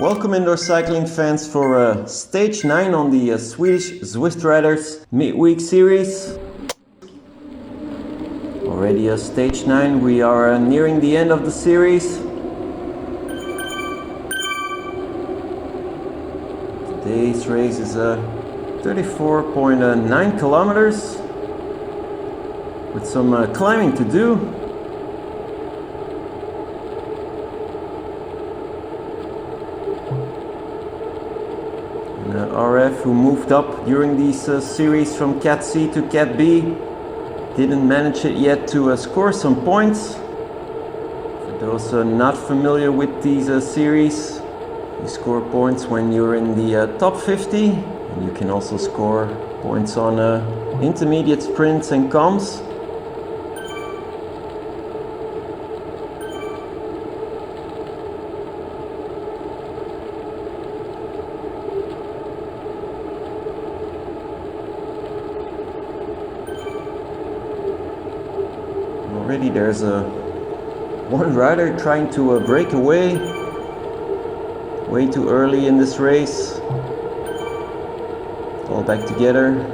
Welcome indoor cycling fans for stage 9 on the Swedish ZWIFT Riders midweek series. Already stage 9, we are nearing the end of the series. Today's race is 34.9 kilometers with some climbing to do. RF, who moved up during these series from CAT.C to CAT.B, didn't manage it yet to score some points. For those not familiar with these series, you score points when you're in the top 50, and you can also score points on intermediate sprints and comms. Already there's one rider trying to break away way too early in this race. All back together.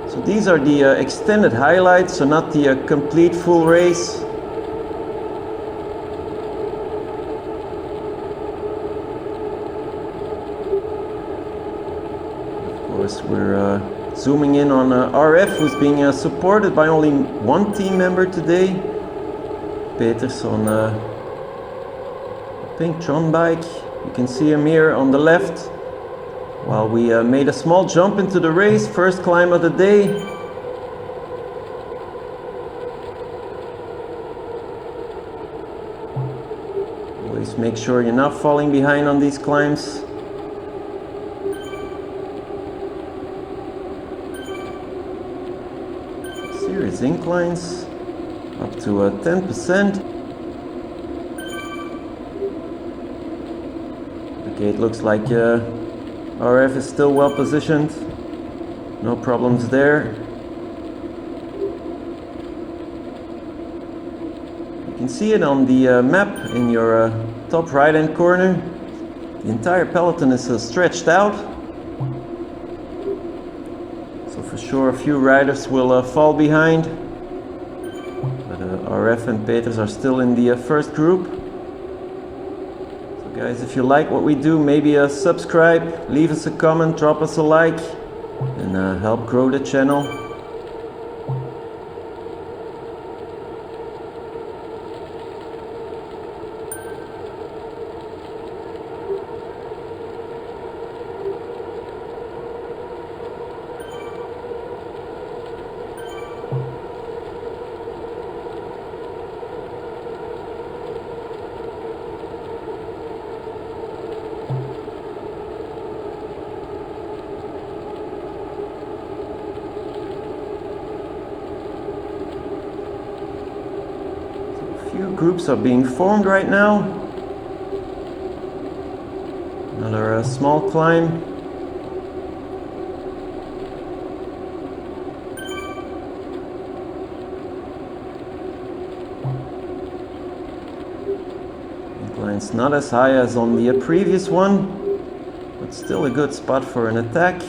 So these are the extended highlights, so not the complete full race. Of course, we're zooming in on RF, who's being supported by only one team member today. Peters on a pink Tron bike. You can see him here on the left. While we made a small jump into the race, first climb of the day. Always make sure you're not falling behind on these climbs. Serious inclines, up to 10%. Okay, it looks like RF is still well positioned. No problems there. You can see it on the map in your top right hand corner. The entire peloton is stretched out. So for sure a few riders will fall behind. But RF and Peters are still in the first group. Guys, if you like what we do, maybe subscribe, leave us a comment, drop us a like, and help grow the channel. Few groups are being formed right now. Another small climb. Incline's not as high as on the previous one, but still a good spot for an attack.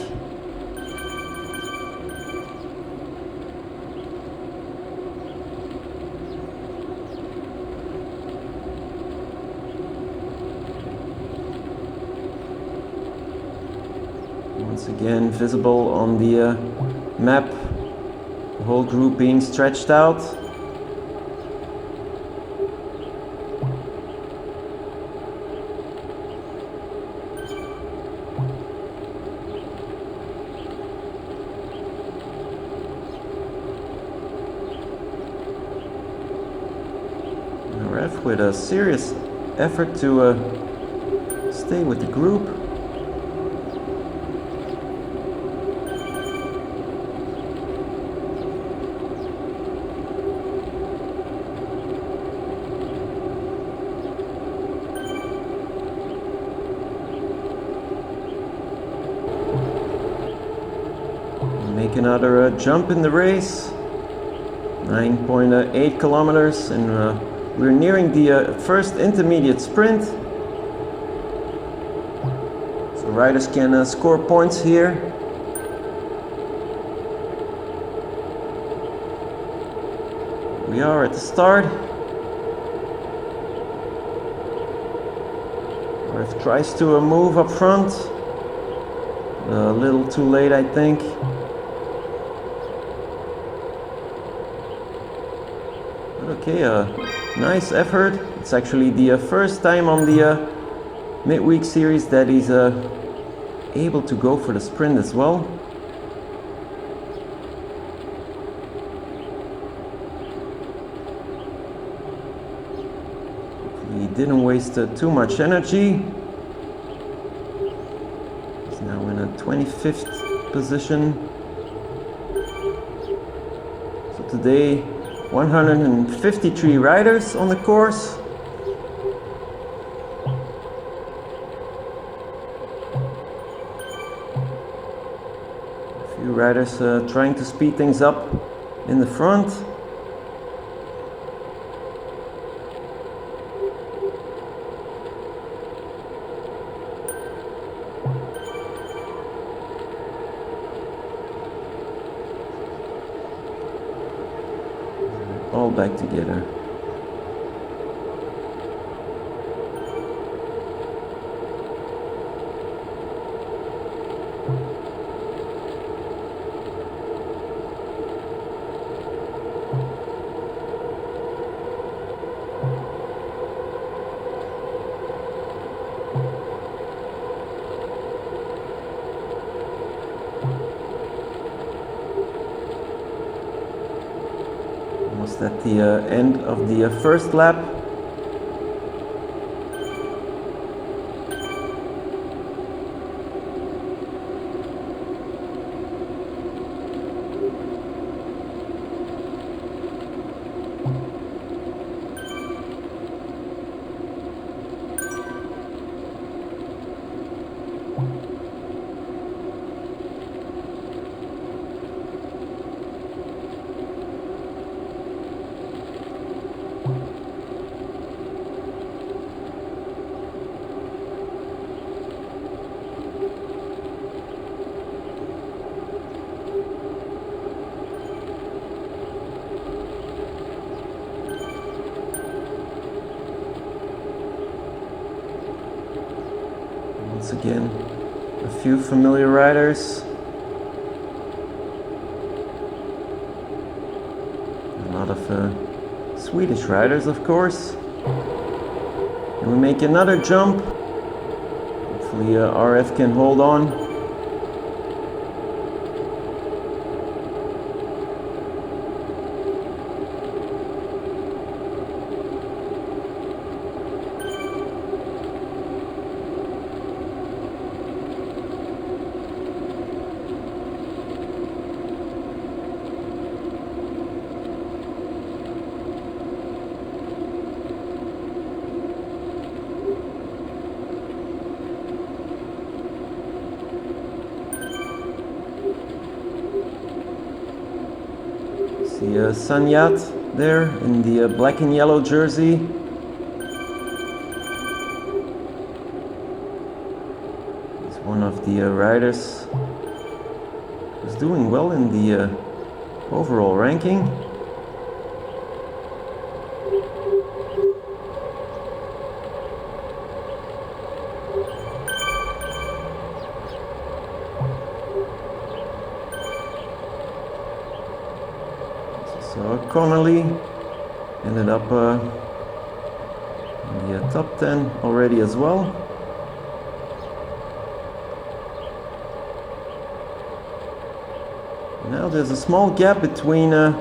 Once again visible on the map, the whole group being stretched out. RF with a serious effort to stay with the group. Make another jump in the race. 9.8 kilometers in We're nearing the first intermediate sprint. So riders can score points here. We are at the start. RF tries to move up front. A little too late, I think. Okay, nice effort. It's actually the first time on the midweek series that he's able to go for the sprint as well. He didn't waste too much energy. He's now in a 25th position. So today, 153 riders on the course. A few riders trying to speed things up in the front. All back together. Almost at the end of the first lap. Once again, a few familiar riders. A lot of Swedish riders, of course. And we make another jump. Hopefully RF can hold on. See Sanyat there in the black and yellow jersey. He's one of the riders who's doing well in the overall ranking. So Connolly ended up in the top 10 already as well. Now there's a small gap between the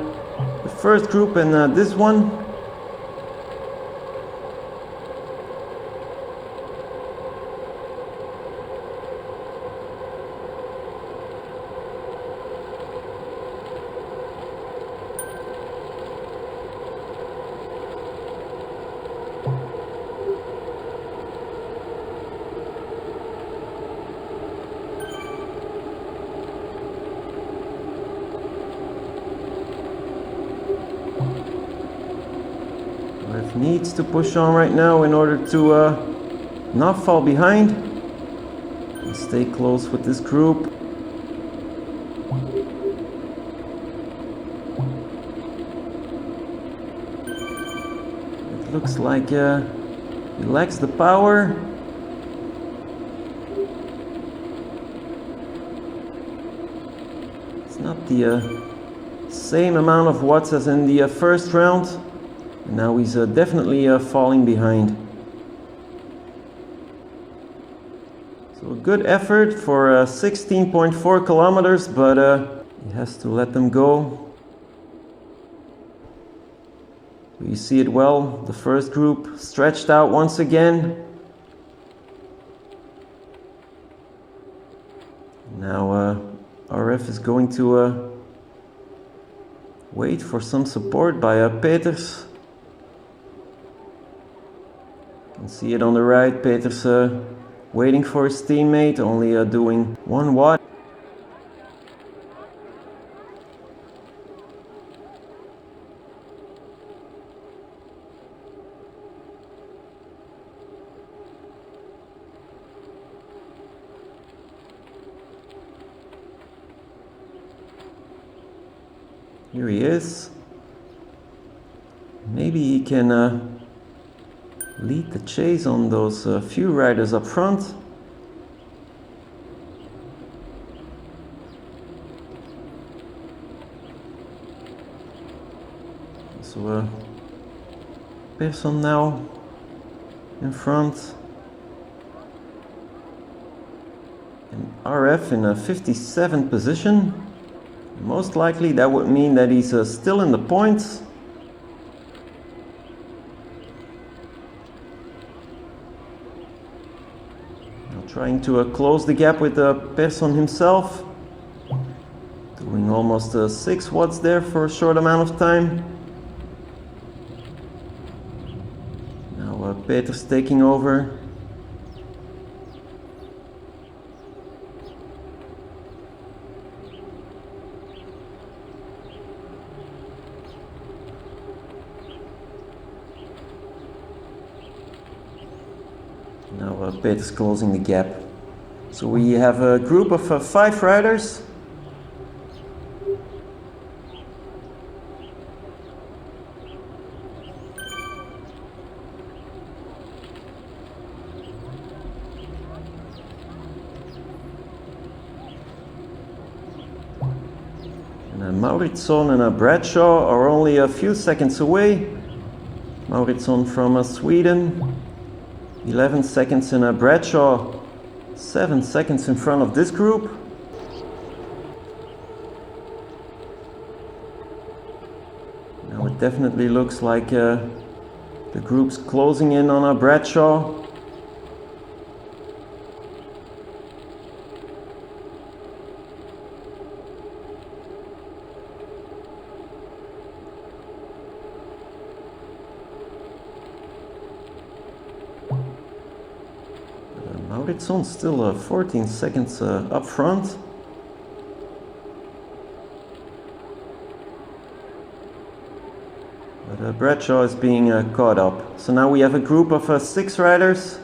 first group and this one. RF needs to push on right now in order to not fall behind and stay close with this group. It looks like he lacks the power. It's not the same amount of watts as in the first round. And now he's definitely falling behind. So a good effort for 16.4 kilometers, but he has to let them go. You see it well, the first group stretched out once again. Now RF is going to wait for some support by Peters. You can see it on the right, Peters waiting for his teammate, only doing 1 watt. Here he is. Maybe he can lead the chase on those few riders up front. So Pearson now in front. And RF in a 57th position. Most likely that would mean that he's still in the points. Now trying to close the gap with Persson himself. Doing almost 6 watts there for a short amount of time. Now Peters taking over. Now Peters closing the gap. So we have a group of 5 riders. And Mauritsson and Bradshaw are only a few seconds away. Mauritsson from Sweden. 11 seconds in Bradshaw, 7 seconds in front of this group. Now it definitely looks like the group's closing in on Bradshaw. Mauritsson still 14 seconds up front. But Bradshaw is being caught up. So now we have a group of 6 riders.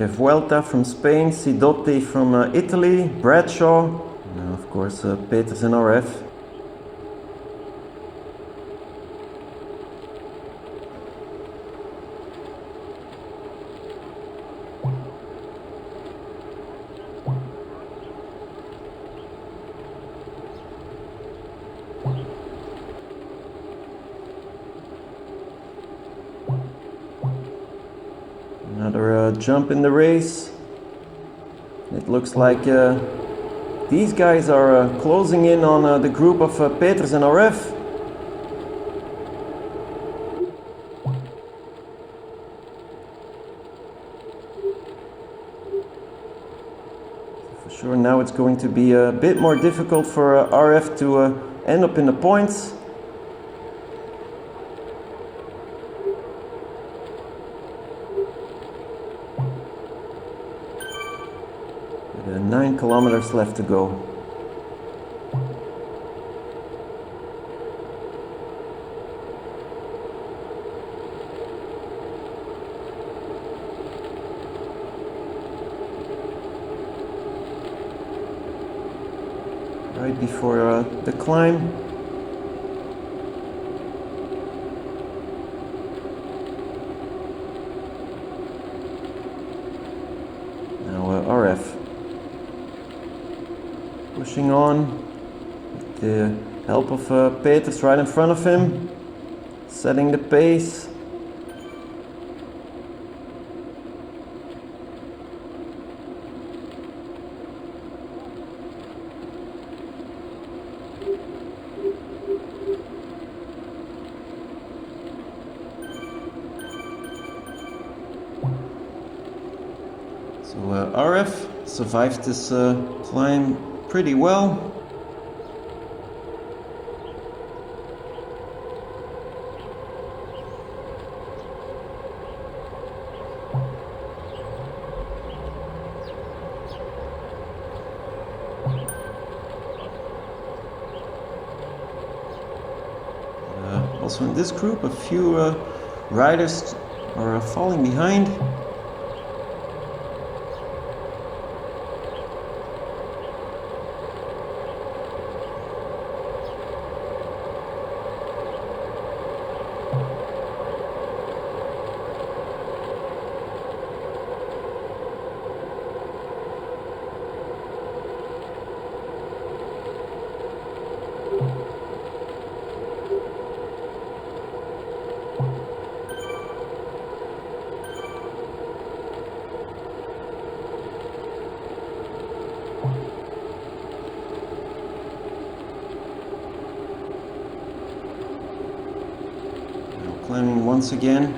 Vuelta from Spain, Sidotti from Italy, Bradshaw, and of course Peters and RF. Another jump in the race. It looks like these guys are closing in on the group of Peters and RF. For sure now it's going to be a bit more difficult for RF to end up in the points. With 9 kilometers left to go. Right before the climb. Now RF pushing on with the help of Peters right in front of him, setting the pace. So RF survived this climb pretty well. Also in this group, a few riders are falling behind. Climbing once again.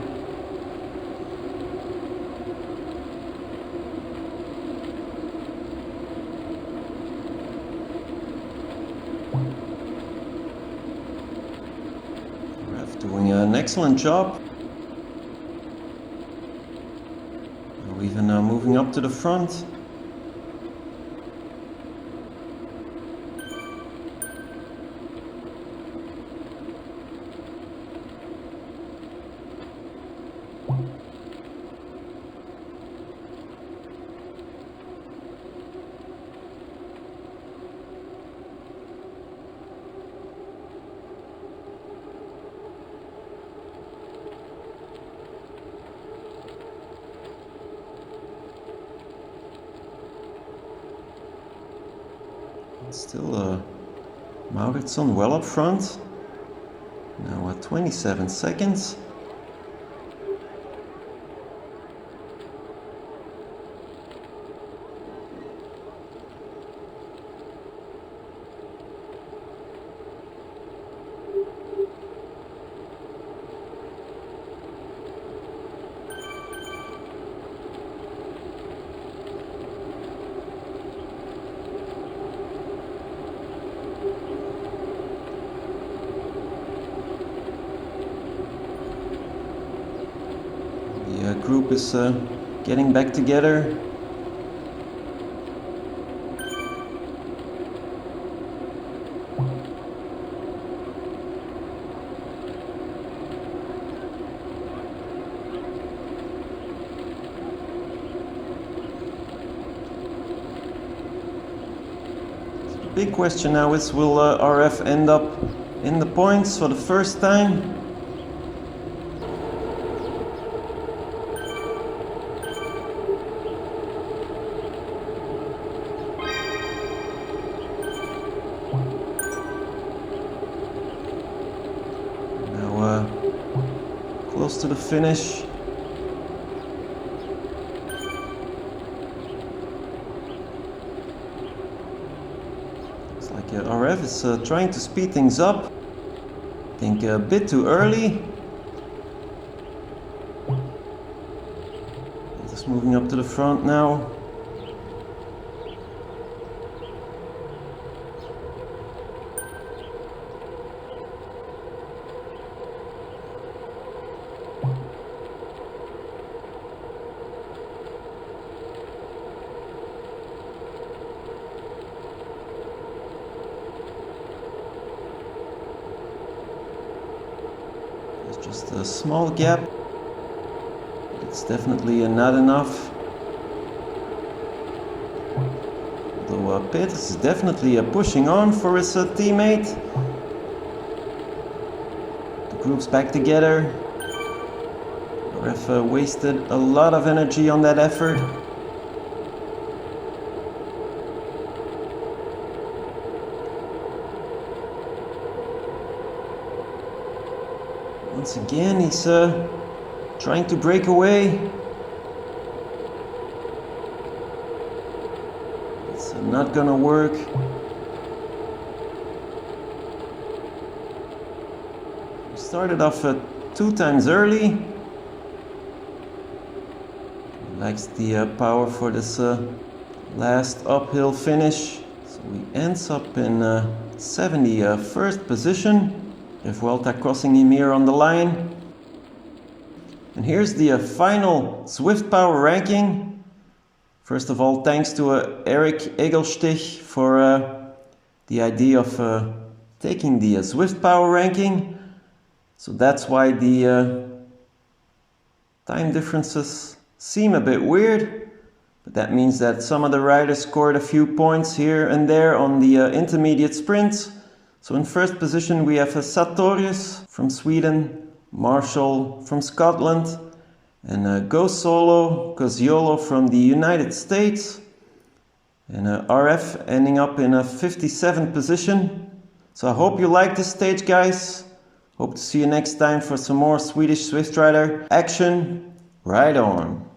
Ref doing an excellent job. Now even moving up to the front. Still Mauritsson well up front. Now at 27 seconds. The group is getting back together. The big question now is, will RF end up in the points for the first time? Close to the finish. is trying to speed things up. I think a bit too early. Just moving up to the front now. Just a small gap. It's definitely not enough. Although Peters is definitely pushing on for his teammate. The group's back together. Ref wasted a lot of energy on that effort. Once again, he's trying to break away. It's not gonna work. We started off 2 times early. He likes the power for this last uphill finish. So he ends up in 71st position. Vuelta crossing him here on the line. And here's the final Zwift Power ranking. First of all, thanks to Eric Egelstich for the idea of taking the Zwift Power ranking. So that's why the time differences seem a bit weird. But that means that some of the riders scored a few points here and there on the intermediate sprints. So in first position we have Sartorius from Sweden, Marshall from Scotland, and Go Solo Cosiolo from the United States, and RF ending up in a 57th position. So I hope you like this stage, guys. Hope to see you next time for some more Swedish Zwift rider action. Ride on!